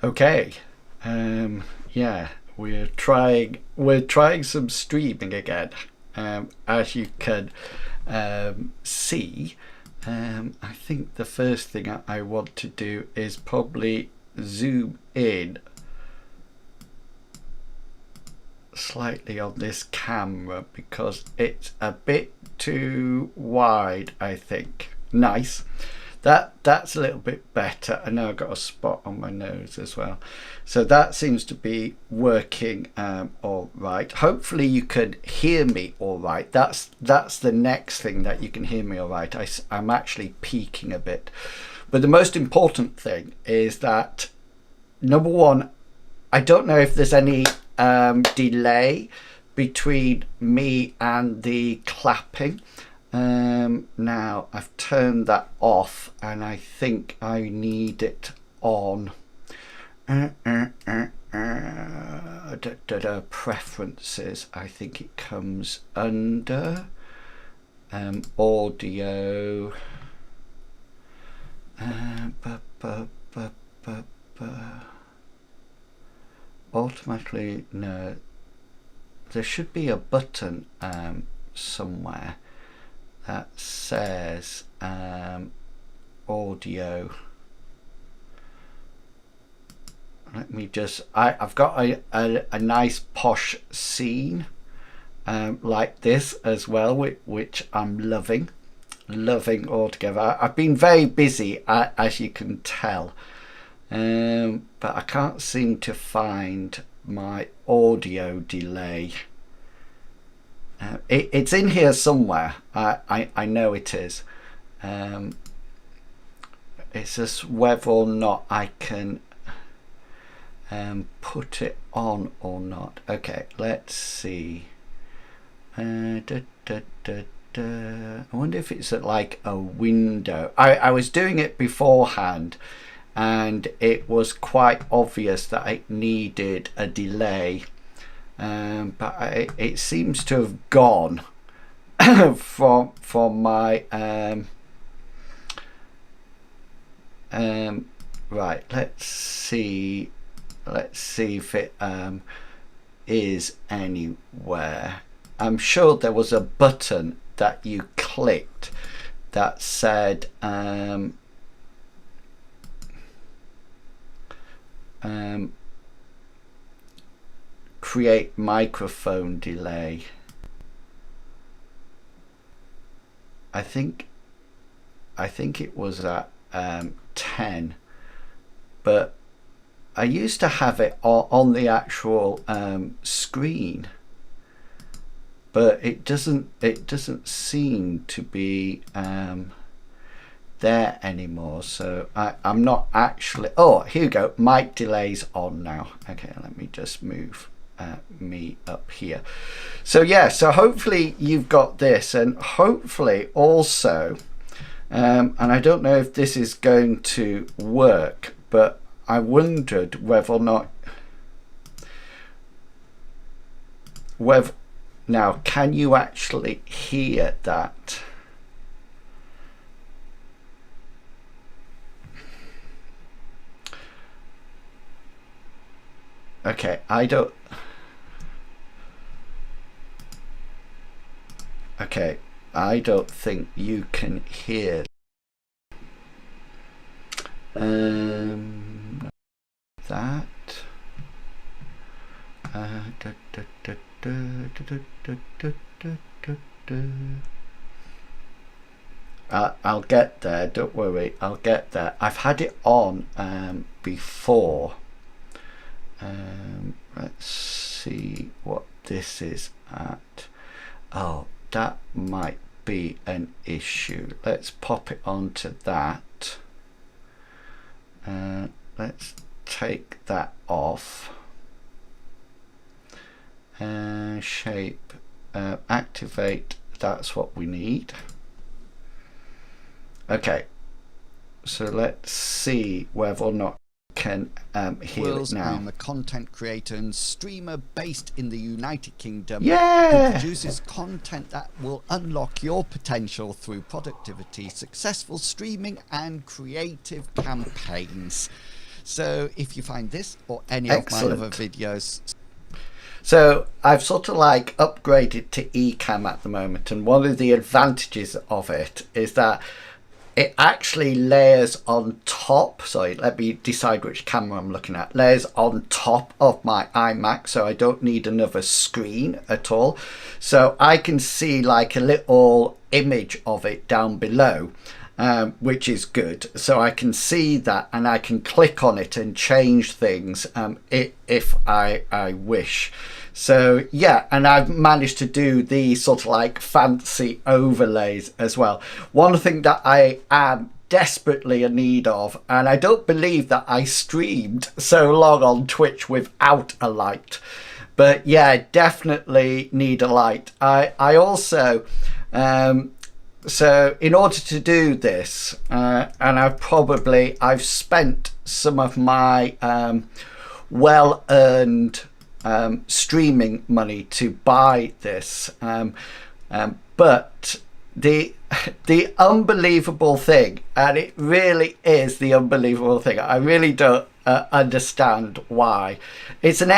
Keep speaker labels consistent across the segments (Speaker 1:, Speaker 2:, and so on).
Speaker 1: Okay, yeah, we're trying some streaming again. As you can see, I think the first thing I want to do is probably zoom in slightly on this camera because it's a bit too wide, I think. Nice. That's a little bit better. I know I've got a spot on my nose as well, so that seems to be working all right. Hopefully you can hear me all right. That's the next thing, that you can hear me all right. I'm actually peaking a bit, but the most important thing is that, number one, I don't know if there's any delay between me and the clapping. Now I've turned that off and I think I need it on. Preferences, I think it comes under audio. Automatically, no, there should be a button somewhere that says audio. Let me just, I've got a nice posh scene like this as well, which I'm loving altogether. I've been very busy, as you can tell, but I can't seem to find my audio delay. It's in here somewhere. I know it is. It's just whether or not I can put it on or not. Okay, let's see. I wonder if it's at like a window. I was doing it beforehand and it was quite obvious that it needed a delay, but it seems to have gone from my right, let's see if it is anywhere. I'm sure there was a button that you clicked that said create microphone delay. I think it was at 10, but I used to have it on the actual screen, but it doesn't seem to be there anymore. So I'm not actually. Oh, here we go. Mic delay's on now. Okay, let me just move me up here. So yeah, so hopefully you've got this, and hopefully also, and I don't know if this is going to work, but I wondered whether or not, now can you actually hear that? Okay, I don't. Okay, I don't think you can hear. That. I'll get there, don't worry, I'll get there. I've had it on before. Let's see what this is at. Oh, that might be an issue. Let's pop it onto that. Let's take that off. Shape, activate, that's what we need. Okay, so let's see whether or not we can hear it now.
Speaker 2: I'm a content creator and streamer based in the United Kingdom.
Speaker 1: Yeah!
Speaker 2: Who produces content that will unlock your potential through productivity, successful streaming and creative campaigns. So if you find this or any
Speaker 1: Excellent.
Speaker 2: of my other videos...
Speaker 1: So I've sort of like upgraded to Ecamm at the moment, and one of the advantages of it is that it actually layers on top. Sorry, let me decide which camera I'm looking at. Layers on top of my iMac, so I don't need another screen at all. So I can see like a little image of it down below, which is good. So I can see that, and I can click on it and change things if I wish. So yeah, and I've managed to do the sort of like fancy overlays as well. One thing that I am desperately in need of, and I don't believe that I streamed so long on Twitch without a light, but yeah, definitely need a light. I also so in order to do this, and I've spent some of my well-earned streaming money to buy this, but the unbelievable thing, and it really is the unbelievable thing, I really don't understand why. It's an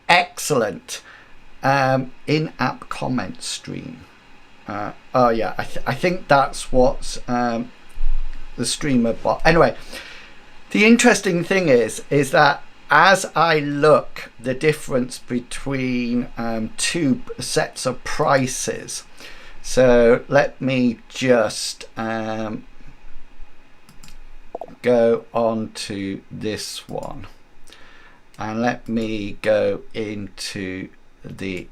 Speaker 1: excellent in-app comment stream. Oh yeah, I think that's what's the streamer bot. Anyway, the interesting thing is that as I look the difference between two sets of prices, so let me just go on to this one, and let me go into the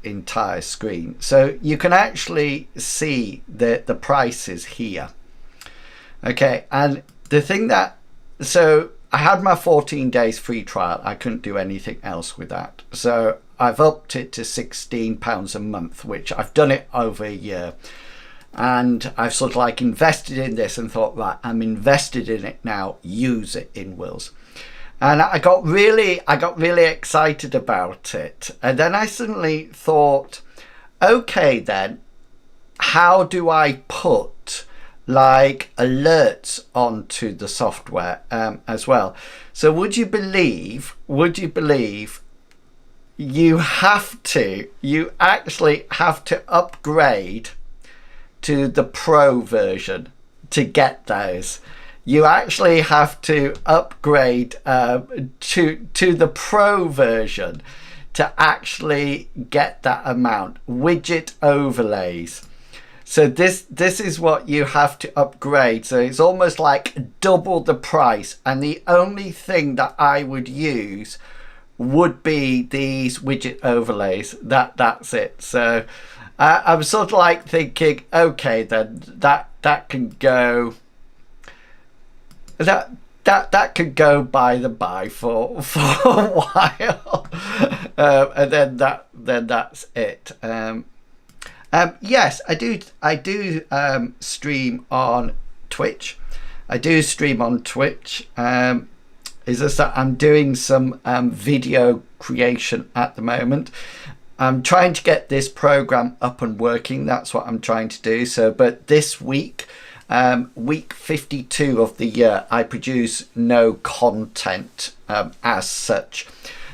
Speaker 1: entire screen, so you can actually see the prices here. Okay, and the thing that, so I had my 14 days free trial. I couldn't do anything else with that, so I've upped it to £16 a month, which I've done it over a year, and I've sort of like invested in this and thought, right, I'm invested in it now, use it in Wills. And I got really excited about it, and then I suddenly thought, okay, then how do I put like alerts onto the software as well? So would you believe you actually have to upgrade to the Pro version to get those. You actually have to upgrade to the Pro version to actually get that amount. Widget overlays. So this is what you have to upgrade. So it's almost like double the price, and the only thing that I would use would be these widget overlays. That's it. So I'm sort of like thinking, okay, then that can go. That could go by the by for a while, and then that's it. Yes, I do stream on Twitch. Is this that I'm doing some video creation at the moment. I'm trying to get this program up and working. That's what I'm trying to do. So, but this week week 52 of the year, I produce no content as such.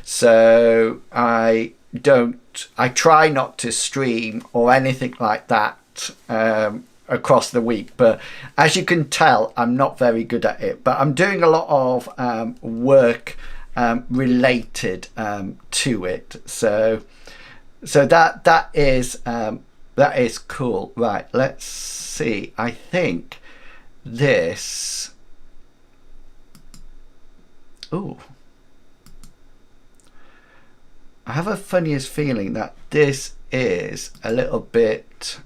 Speaker 1: So I try not to stream or anything like that across the week. But as you can tell, I'm not very good at it. But I'm doing a lot of work related to it. So that is cool. Right, let's see. I think this. Ooh. I have a funniest feeling that this is a little bit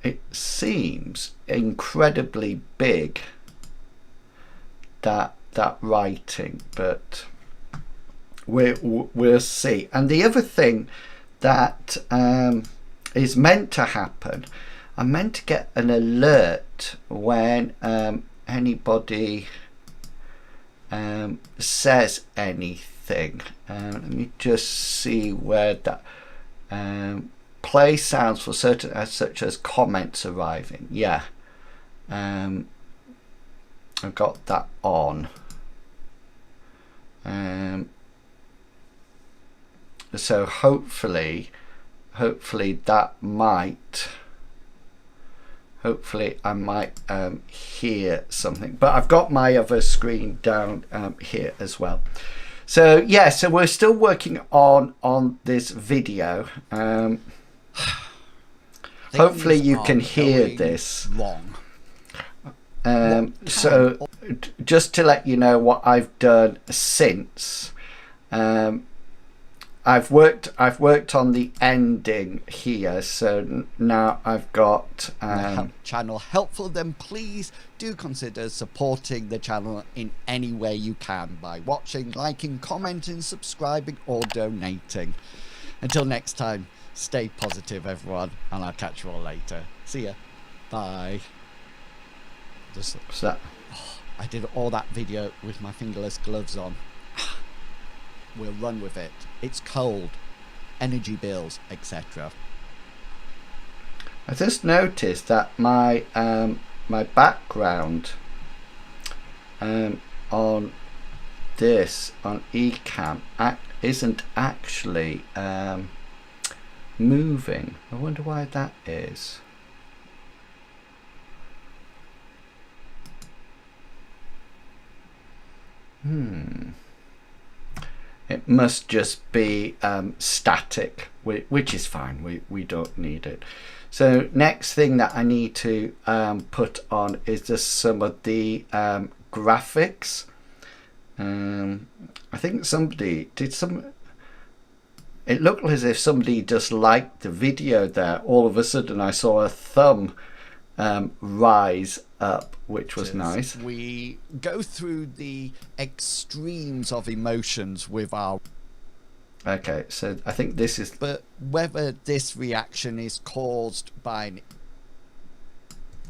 Speaker 1: it seems incredibly big, that writing, but we'll see. And the other thing that is meant to happen, I'm meant to get an alert when anybody says anything. Let me just see where that play sounds for certain, such as comments arriving. Yeah, I've got that on. So hopefully that might. Hopefully I might hear something, but I've got my other screen down here as well. So yeah, so we're still working on this video. Hopefully you can hear this. So just to let you know what I've done since. I've worked on the ending here, so now I've got
Speaker 2: channel helpful, then please do consider supporting the channel in any way you can by watching, liking, commenting, subscribing or donating. Until next time, stay positive everyone, and I'll catch you all later. See ya. Bye.
Speaker 1: What's that?
Speaker 2: I did all that video with my fingerless gloves on. We'll run with it. It's cold, energy bills, etc.
Speaker 1: I just noticed that my my background on this on Ecamm isn't actually moving. I wonder why that is. It must just be static, which is fine. We don't need it. So next thing that I need to put on is just some of the graphics. I think somebody did some. It looked as if somebody just liked the video there. All of a sudden I saw a thumb rise up, which was nice.
Speaker 2: We go through the extremes of emotions with our...
Speaker 1: Okay, so I think this is...
Speaker 2: But whether this reaction is caused by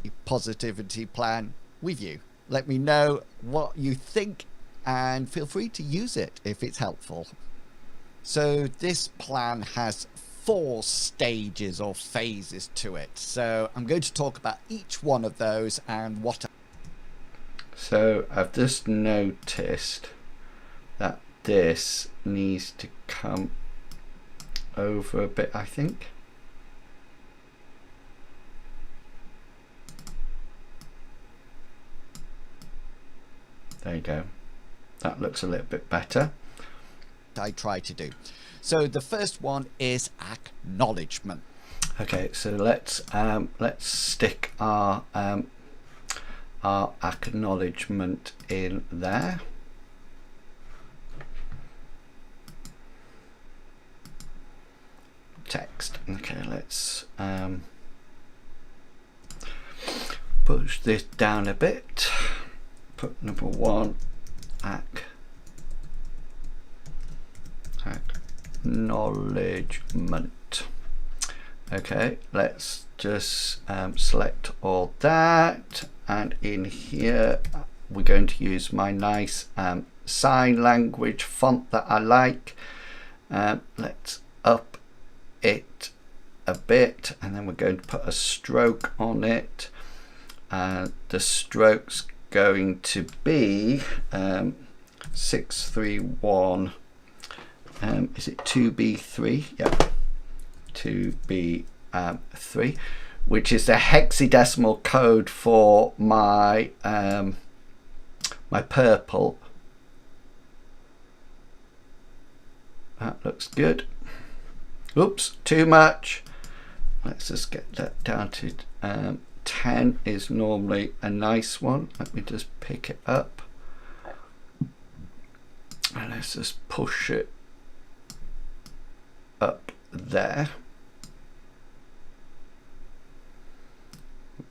Speaker 2: a positivity plan with you. Let me know what you think and feel free to use it if it's helpful. So this plan has 4 stages or phases to it, so I'm going to talk about each one of those and what.
Speaker 1: So I've just noticed that this needs to come over a bit, I think. There you go. That looks a little bit better.
Speaker 2: I try to do. So the first one is acknowledgement.
Speaker 1: Okay, so let's stick our acknowledgement in there. Text. Okay, let's push this down a bit. Put number 1 acknowledgement. Okay, let's just select all that, and in here we're going to use my nice sign language font that I like. Let's up it a bit, and then we're going to put a stroke on it. The stroke's going to be 631. Is it 2B3? Yeah, 2B3, which is the hexadecimal code for my my purple. That looks good. Oops, too much. Let's just get that down to 10 is normally a nice one. Let me just pick it up. And let's just push it up there.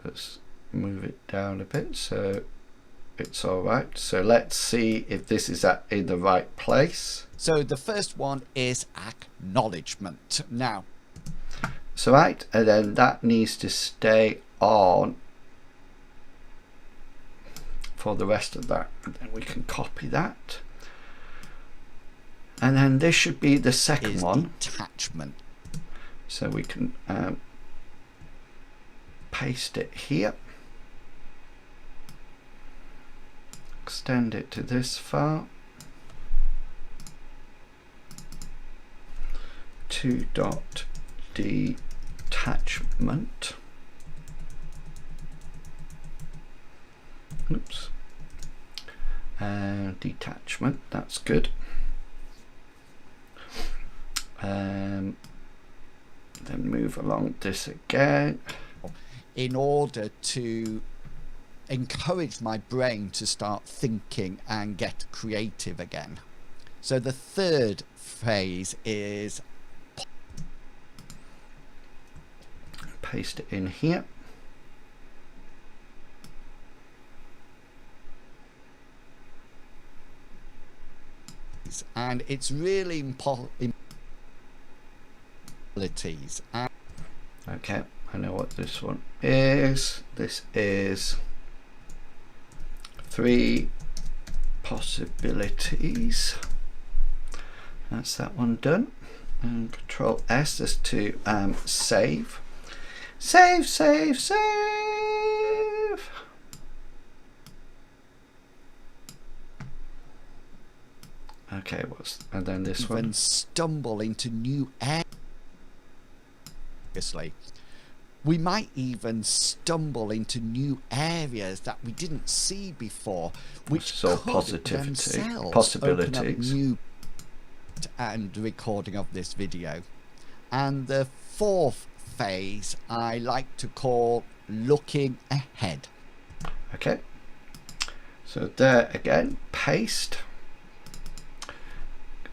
Speaker 1: Let's move it down a bit so it's all right. So let's see if this is in the right place.
Speaker 2: So the first one is acknowledgement. Now,
Speaker 1: so right, and then that needs to stay on for the rest of that, and then we can copy that, and then this should be the second one.
Speaker 2: Detachment.
Speaker 1: So we can paste it here, extend it to this far, 2.detachment. Oops. Detachment, that's good. Then move along this again.
Speaker 2: In order to encourage my brain to start thinking and get creative again. So the third phase is
Speaker 1: paste it in here.
Speaker 2: And it's really important.
Speaker 1: Okay, I know what this one is. This is 3 possibilities. That's that one done. And Control S is to save. Save, save, save. Okay, and then this one.
Speaker 2: Stumble into new areas. We might even stumble into new areas that we didn't see before, which
Speaker 1: so
Speaker 2: could
Speaker 1: positivity,
Speaker 2: themselves
Speaker 1: possibilities.
Speaker 2: open up new and recording of this video. And the fourth phase I like to call looking ahead.
Speaker 1: Okay, so there again, paste.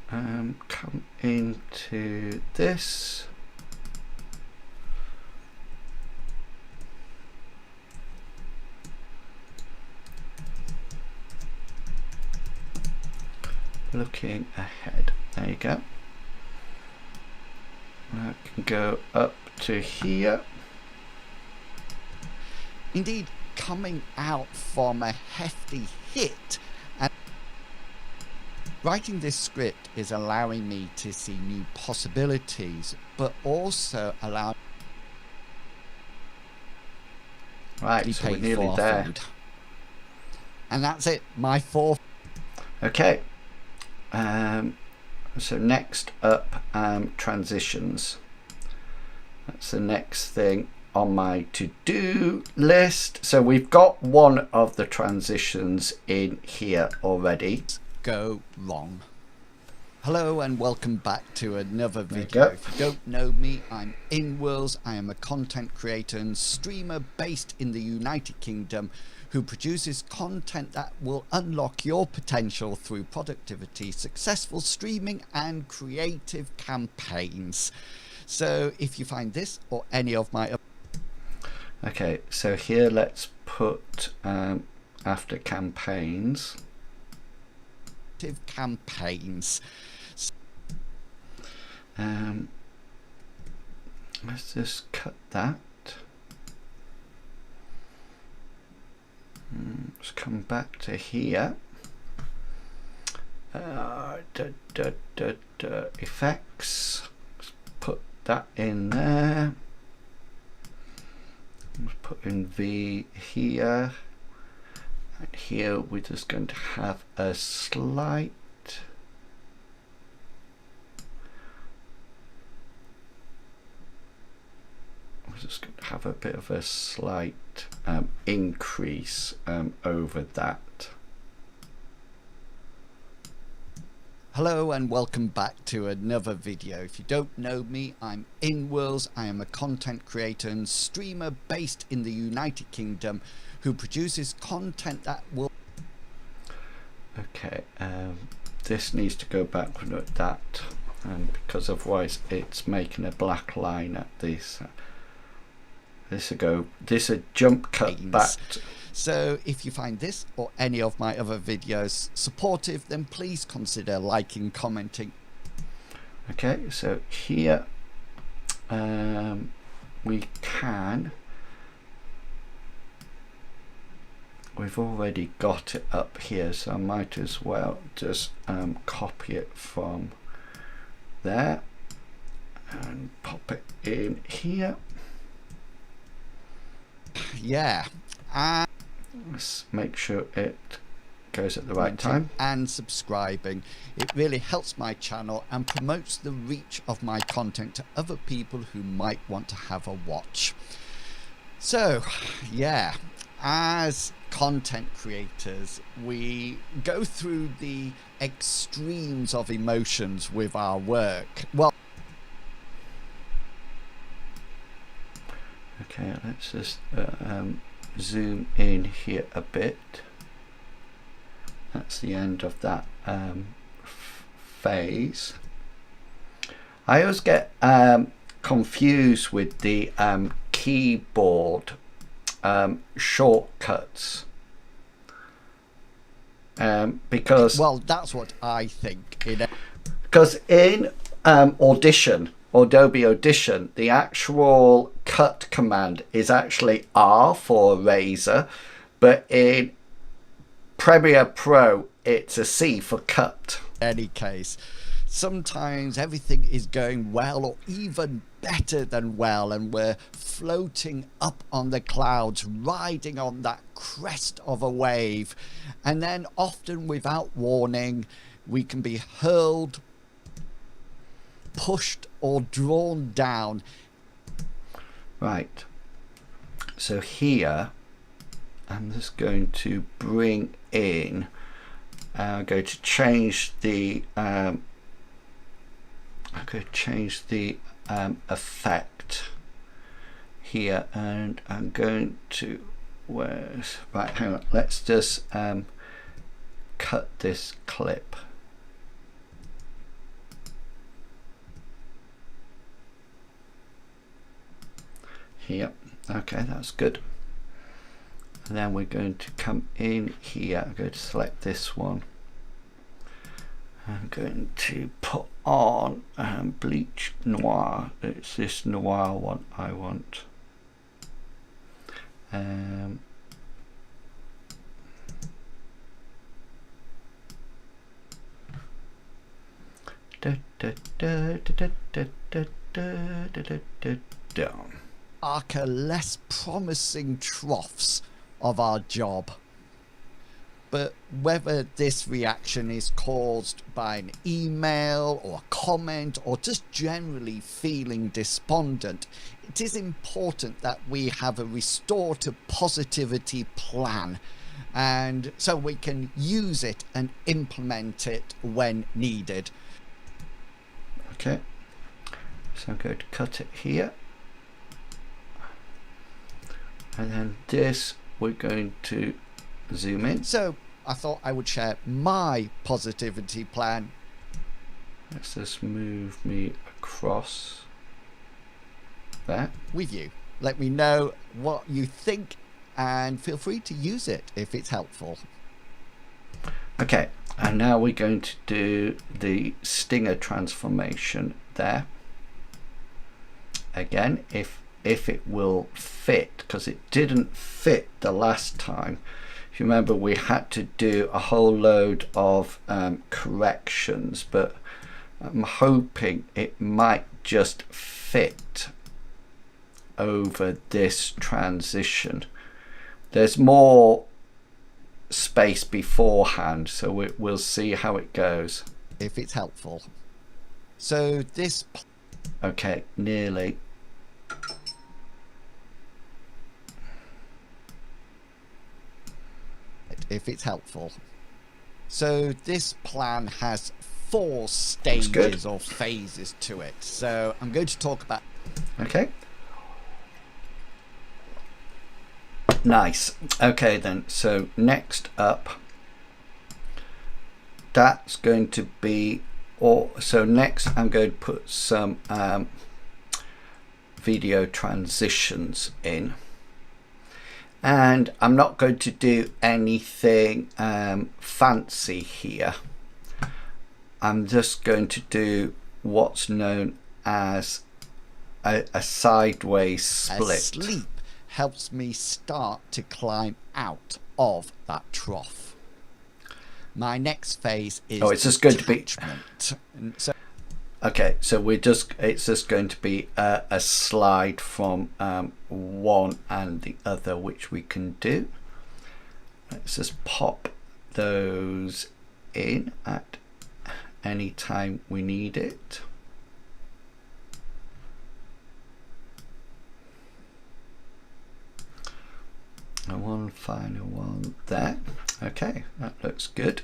Speaker 1: Come into this. Looking ahead. There you go. I can go up to here.
Speaker 2: Indeed, coming out from a hefty hit, and writing this script is allowing me to see new possibilities, but also allow
Speaker 1: right, so we're nearly there.
Speaker 2: Food. And that's it, my fourth.
Speaker 1: Okay. So next up, transitions. That's the next thing on my to-do list. So we've got one of the transitions in here already.
Speaker 2: Go wrong. Hello and welcome back to another video. If you don't know me, I'm InWorlds. I am a content creator and streamer based in the United Kingdom who produces content that will unlock your potential through productivity, successful streaming and creative campaigns. So if you find this or any of my...
Speaker 1: Okay, so here let's put after campaigns.
Speaker 2: Campaigns.
Speaker 1: Let's just cut that. Let's come back to here. Effects. Let's that in there. Let's put in V here. And here we're just going to have a slight have a bit of a slight increase over that.
Speaker 2: Hello and welcome back to another video. If you don't know me, I'm Inwills. I am a content creator and streamer based in the United Kingdom who produces content that will...
Speaker 1: Okay, this needs to go back with that, because otherwise it's making a black line at this. This a jump cut back.
Speaker 2: So if you find this or any of my other videos supportive, then please consider liking, commenting.
Speaker 1: Okay, so here we've already got it up here, so I might as well just copy it from there and pop it in here.
Speaker 2: Yeah, and
Speaker 1: let's make sure it goes at the right time.
Speaker 2: And subscribing. It really helps my channel and promotes the reach of my content to other people who might want to have a watch. So yeah, as content creators, we go through the extremes of emotions with our work. Well,
Speaker 1: okay, let's just zoom in here a bit. That's the end of that phase. I always get confused with the keyboard shortcuts because,
Speaker 2: well, that's what I think.
Speaker 1: Because in Adobe Audition, the actual cut command is actually R for eraser, but in Premiere Pro it's a C for cut.
Speaker 2: In any case, sometimes everything is going well or even better than well, and we're floating up on the clouds, riding on that crest of a wave, and then often without warning we can be hurled, pushed or drawn down.
Speaker 1: Right, so here I'm just going to bring in, I'm going to change the effect here, and I'm going to, right, hang on, let's just cut this clip. Here, okay, that's good. And then we're going to come in here. I'm going to select this one. I'm going to put on Bleach Noir. It's this noir one I want.
Speaker 2: Are less promising troughs of our job. But whether this reaction is caused by an email or a comment or just generally feeling despondent, it is important that we have a restore to positivity plan, and so we can use it and implement it when needed.
Speaker 1: Okay, so I'm going to cut it here, and then this we're going to zoom in.
Speaker 2: So I thought I would share my positivity plan.
Speaker 1: Let's just move me across there
Speaker 2: with you. Let me know what you think and feel free to use it if it's helpful.
Speaker 1: Okay, and now we're going to do the stinger transformation there. Again, if it will fit, because it didn't fit the last time. If you remember, we had to do a whole load of corrections, but I'm hoping it might just fit over this transition. There's more space beforehand, so we'll see how it goes.
Speaker 2: If it's helpful. So this...
Speaker 1: Okay, nearly.
Speaker 2: If it's helpful. So this plan has 4 stages or phases to it. So I'm going to talk about...
Speaker 1: Okay. Nice. Okay then, so next up, that's going to be... So next I'm going to put some video transitions in. And I'm not going to do anything fancy here. I'm just going to do what's known as a sideways split.
Speaker 2: A sleep helps me start to climb out of that trough. My next phase is
Speaker 1: it's just going to be...
Speaker 2: So,
Speaker 1: okay, so it's just going to be a slide from one and the other, which we can do. Let's just pop those in at any time we need it. And one final one there. Okay, that looks good.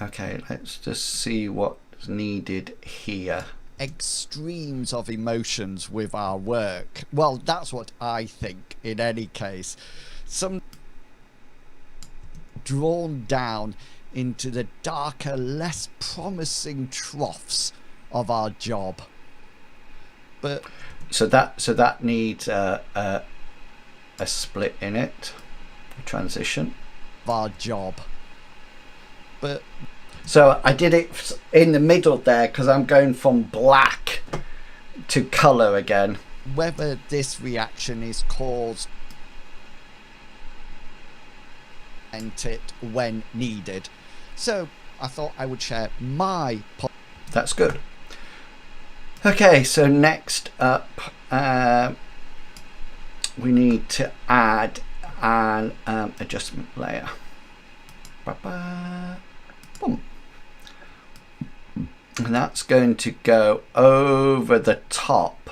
Speaker 1: Okay, let's just see what's needed here.
Speaker 2: Extremes of emotions with our work. Well, that's what I think in any case. Some drawn down into the darker, less promising troughs of our job. But
Speaker 1: so that needs a split in it, a transition.
Speaker 2: Our job. But
Speaker 1: so I did it in the middle there because I'm going from black to colour again.
Speaker 2: Whether this reaction is caused and it when needed. So I thought I would share my...
Speaker 1: That's good. Okay, so next up we need to add an adjustment layer. Ba-ba. Boom. And that's going to go over the top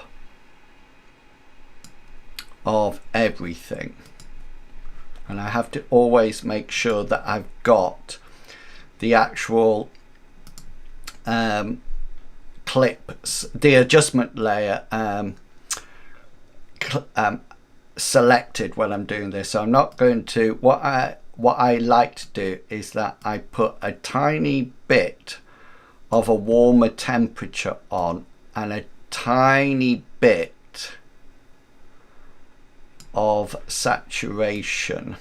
Speaker 1: of everything. And I have to always make sure that I've got the actual clips, the adjustment layer selected when I'm doing this. So I'm not going to, what I like to do is that I put a tiny bit of a warmer temperature on and a tiny bit of saturation.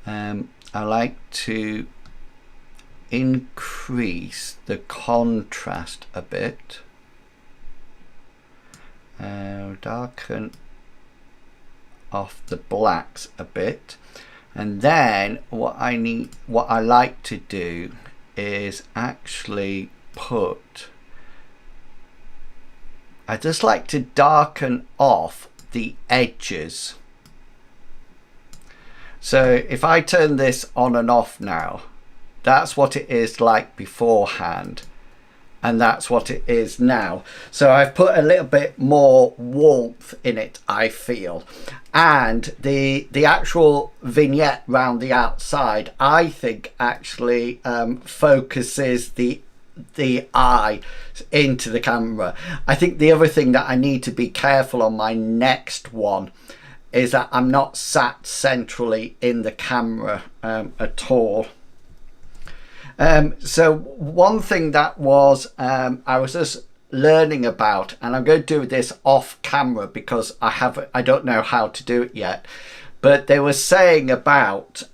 Speaker 1: I like to increase the contrast a bit. Darken off the blacks a bit, and then what I like to do is actually I just like to darken off the edges. So if I turn this on and off now, that's what it is like beforehand, and that's what it is now. So I've put a little bit more warmth in it, I feel. And the actual vignette round the outside, I think actually focuses the eye into the camera. I think the other thing that I need to be careful on my next one is that I'm not sat centrally in the camera at all. So one thing that was I was just learning about, and I'm going to do this off camera because I don't know how to do it yet, but they were saying about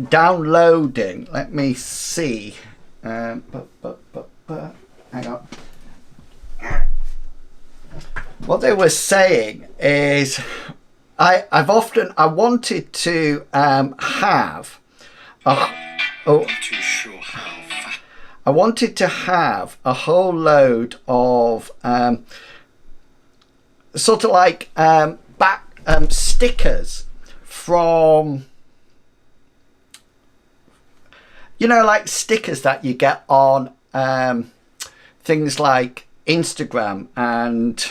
Speaker 1: downloading, let me see, hang on. What they were saying is I wanted to have Oh,
Speaker 3: Not too sure how fast.
Speaker 1: I wanted to have a whole load of sort of like back stickers from, you know, like stickers that you get on things like Instagram and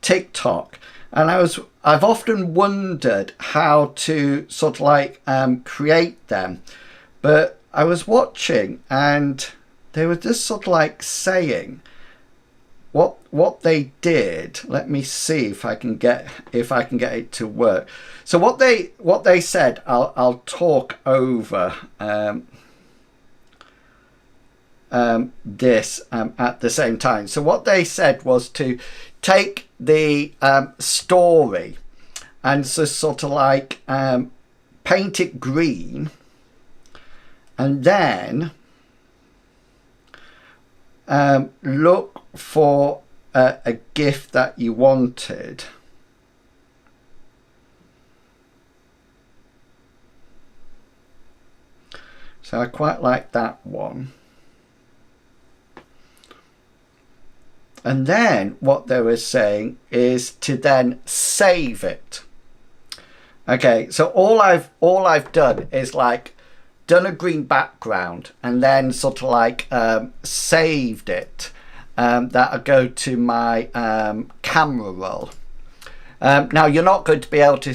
Speaker 1: TikTok. And I've often wondered how to sort of like create them, but I was watching and they were just sort of like saying what they did. Let me see if I can get it to work. So what they said, I'll talk over this at the same time. So what they said was to take the story and so sort of like paint it green, and then look for a GIF that you wanted. So I quite like that one. And then what they were saying is to then save it. Okay, so all I've done is like done a green background and then sort of like saved it. That'll go to my camera roll. Now you're not going to be able to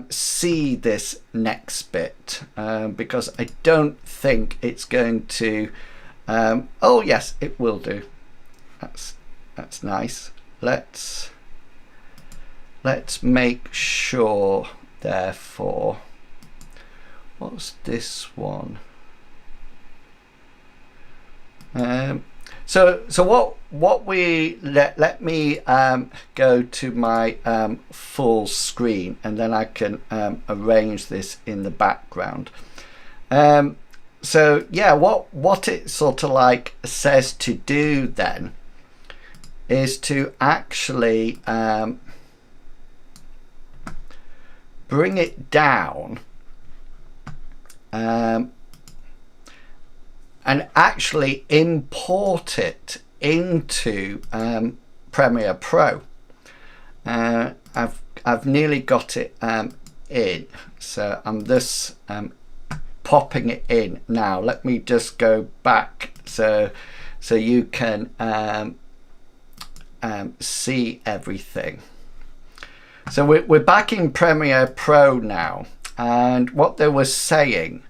Speaker 1: see this next bit because I don't think it's going to. Oh yes, it will do. That's nice. Let's make sure. Therefore, what's this one? So what we let me go to my full screen, and then I can arrange this in the background. So yeah, what it sort of like says to do then is to actually bring it down and actually import it into Premiere Pro. I've nearly got it in, so I'm just popping it in now. Let me just go back so you can see everything. So we're back in Premiere Pro now, and what they were saying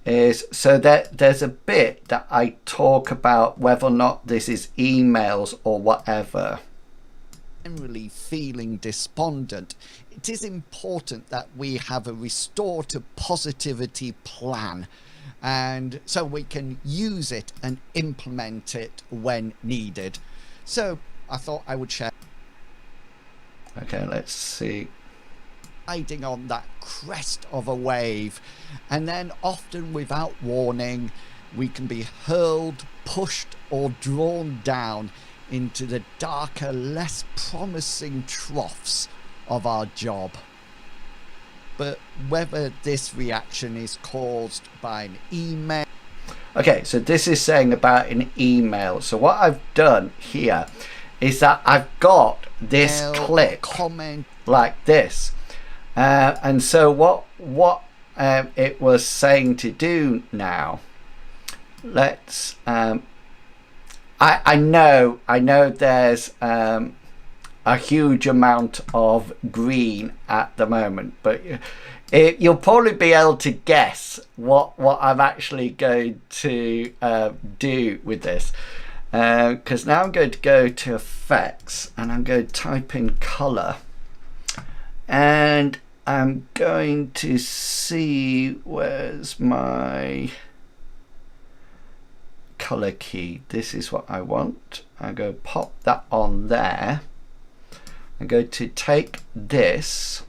Speaker 1: is, so that there's a bit that I talk about whether or not this is emails or whatever.
Speaker 2: Generally feeling despondent, it is important that we have a restore to positivity plan, and so we can use it and implement it when needed. So I thought I would share.
Speaker 1: Okay, let's see.
Speaker 2: Riding on that crest of a wave, and then often without warning we can be hurled, pushed or drawn down into the darker, less promising troughs of our job. But whether this reaction is caused by an email.
Speaker 1: Okay, so this is saying about an email. So what I've done here is that I've got this clip
Speaker 2: comment
Speaker 1: like this, and so what it was saying to do now. Let's I know there's a huge amount of green at the moment, but you'll probably be able to guess what I'm actually going to do with this. Because now I'm going to go to effects and I'm going to type in color, and I'm going to see where's my color key. This is what I want. I'm going to pop that on there. I'm going to take this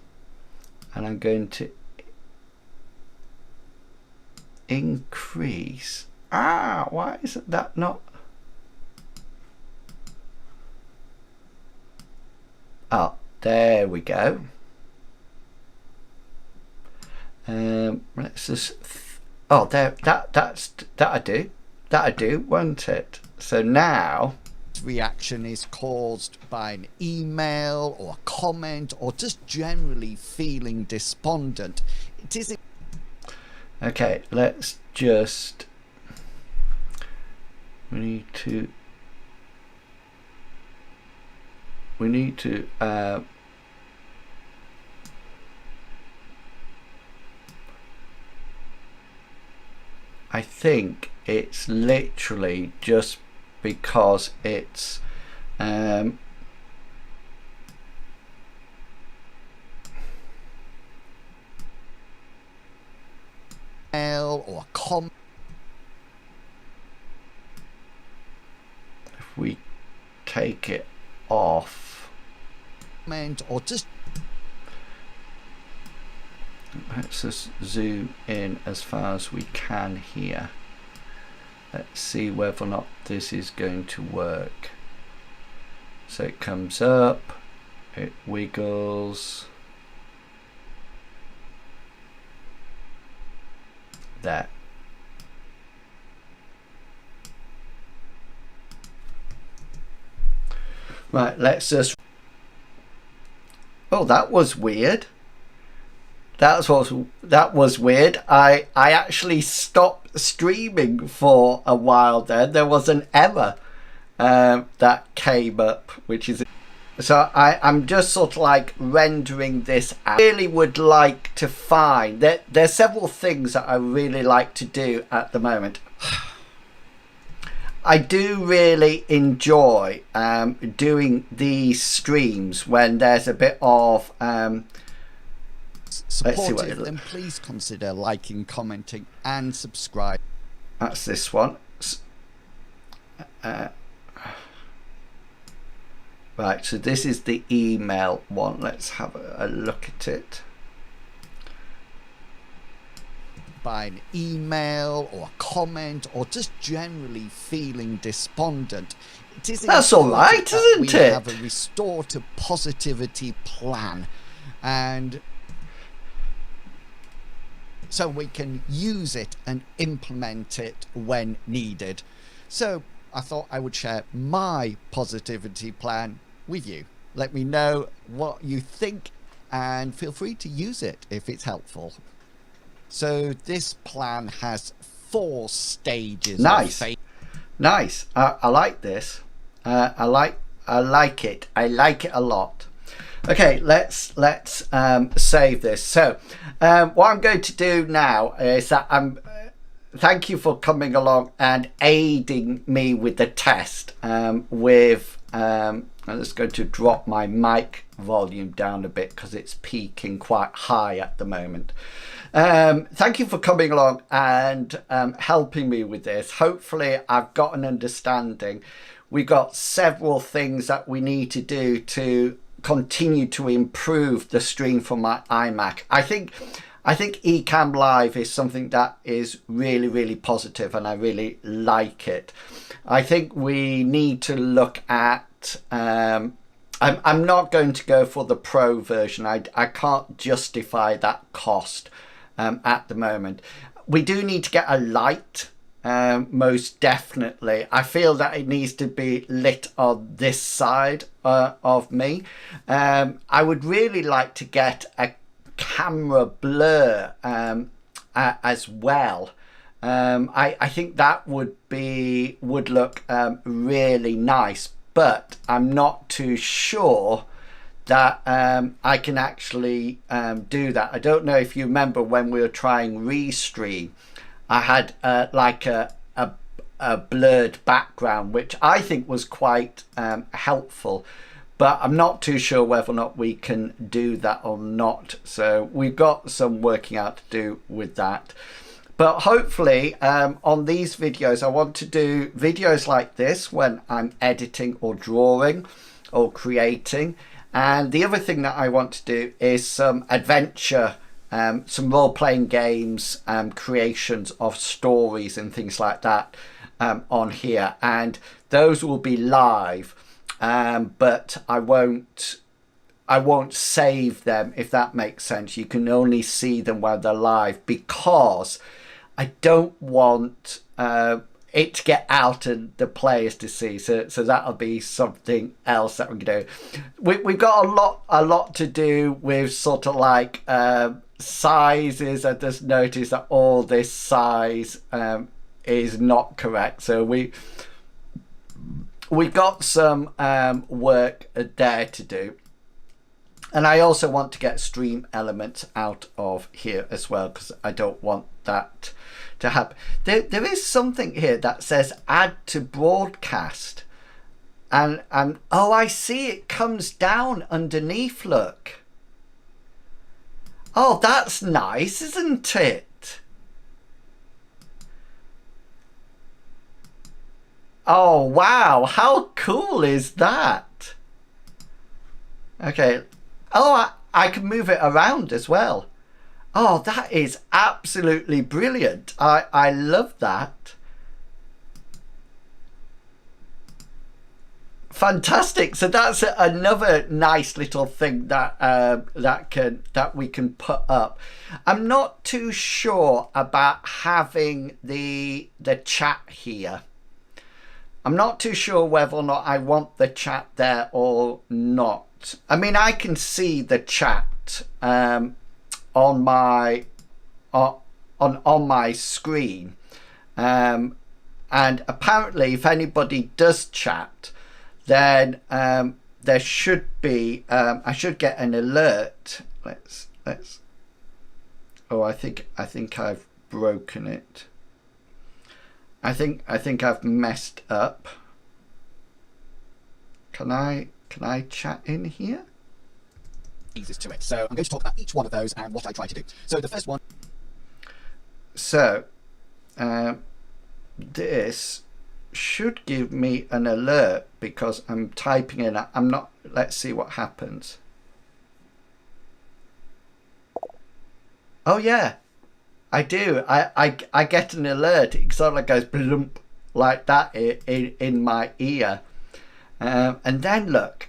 Speaker 1: and I'm going to increase. Why is that not? Oh, there we go. Let's just Oh, there. That'd do, won't it? So now.
Speaker 2: Reaction is caused by an email or a comment or just generally feeling despondent. It is.
Speaker 1: Okay, let's just. We need to. I think it's literally just because it's
Speaker 2: Email or comment.
Speaker 1: If we take it off,
Speaker 2: Or just
Speaker 1: let's just zoom in as far as we can here. Let's see whether or not this is going to work. So it comes up, it wiggles. There. Right, let's just. Oh, that was weird. That was weird. I actually stopped streaming for a while then. There was an error that came up, which is. So I'm just sort of like rendering this out. I really would like to find that there's several things that I really like to do at the moment. I do really enjoy doing these streams when there's a bit of
Speaker 2: supportive, then please consider liking, commenting and subscribe.
Speaker 1: That's this one. Right, so this is the email one. Let's have a look at it.
Speaker 2: By an email or a comment or just generally feeling despondent. It is.
Speaker 1: That's all right, isn't
Speaker 2: we
Speaker 1: it?
Speaker 2: have a restore to positivity plan, and so we can use it and implement it when needed. So I thought I would share my positivity plan with you. Let me know what you think and feel free to use it if it's helpful. So this plan has 4 stages.
Speaker 1: Nice. Nice. I like this. I like it. I like it a lot. Okay, let's save this. So what I'm going to do now is that thank you for coming along and aiding me with the test I'm just going to drop my mic volume down a bit because it's peaking quite high at the moment. Thank you for coming along and helping me with this. Hopefully I've got an understanding. We've got several things that we need to do to continue to improve the stream from my iMac. I think Ecamm Live is something that is really, really positive and I really like it. I think we need to look at I'm not going to go for the pro version. I can't justify that cost at the moment. We do need to get a light, most definitely. I feel that it needs to be lit on this side of me. I would really like to get a camera blur as well. I think that would look really nice, but I'm not too sure that I can actually do that. I don't know if you remember when we were trying Restream, I had like a blurred background, which I think was quite helpful, but I'm not too sure whether or not we can do that or not. So we've got some working out to do with that. But hopefully on these videos, I want to do videos like this when I'm editing or drawing or creating. And the other thing that I want to do is some adventure, some role-playing games, creations of stories and things like that on here. And those will be live, but I won't save them, if that makes sense. You can only see them while they're live, because I don't want it to get out and the players to see. So that'll be something else that we're gonna do. We've got a lot to do with sort of like sizes. I just noticed that all this size is not correct. So we got some work there to do. And I also want to get stream elements out of here as well, because I don't want that to happen. There is something here that says add to broadcast. And oh, I see, it comes down underneath, look. Oh, that's nice, isn't it? Oh, wow, how cool is that? Okay. Oh, I can move it around as well. Oh, that is absolutely brilliant. I love that. Fantastic. So that's another nice little thing that that we can put up. I'm not too sure about having the chat here. I'm not too sure whether or not I want the chat there or not. I mean, I can see the chat on my on my screen, and apparently, if anybody does chat, then there should be I should get an alert. Let's. Oh, I think I've broken it. I think I've messed up. Can I chat in here?
Speaker 2: Eases to it. So I'm going to talk about each one of those and what I try to do. So the first one.
Speaker 1: So this should give me an alert because I'm typing in. I'm not. Let's see what happens. Oh yeah, I do. I get an alert. It sort of goes blump like that in my ear. And then look,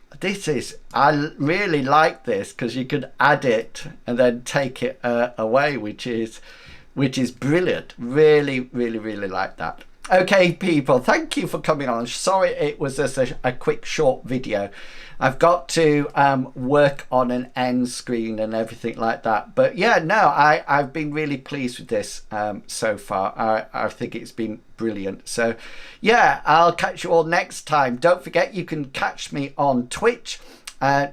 Speaker 1: I really like this because you can add it and then take it away, which is brilliant. Really like that. Okay, people, thank you for coming on. Sorry it was just a quick short video. I've got to work on an end screen and everything like that. But yeah, no, I've been really pleased with this so far. I think it's been brilliant. So yeah, I'll catch you all next time. Don't forget, you can catch me on Twitch.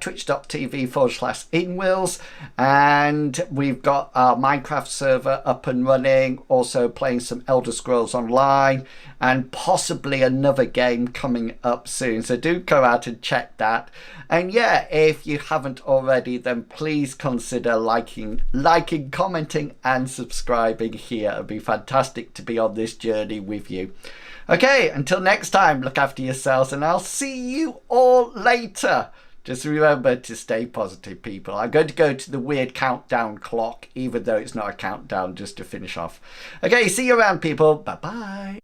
Speaker 1: Twitch.tv/InWheels, and we've got our Minecraft server up and running, also playing some Elder Scrolls Online and possibly another game coming up soon, so do go out and check that. And yeah, if you haven't already, then please consider liking, commenting and subscribing here. It'd be fantastic to be on this journey with you. Okay, until next time, look after yourselves and I'll see you all later. Just remember to stay positive, people. I'm going to go to the weird countdown clock, even though it's not a countdown, just to finish off. Okay, see you around, people. Bye-bye.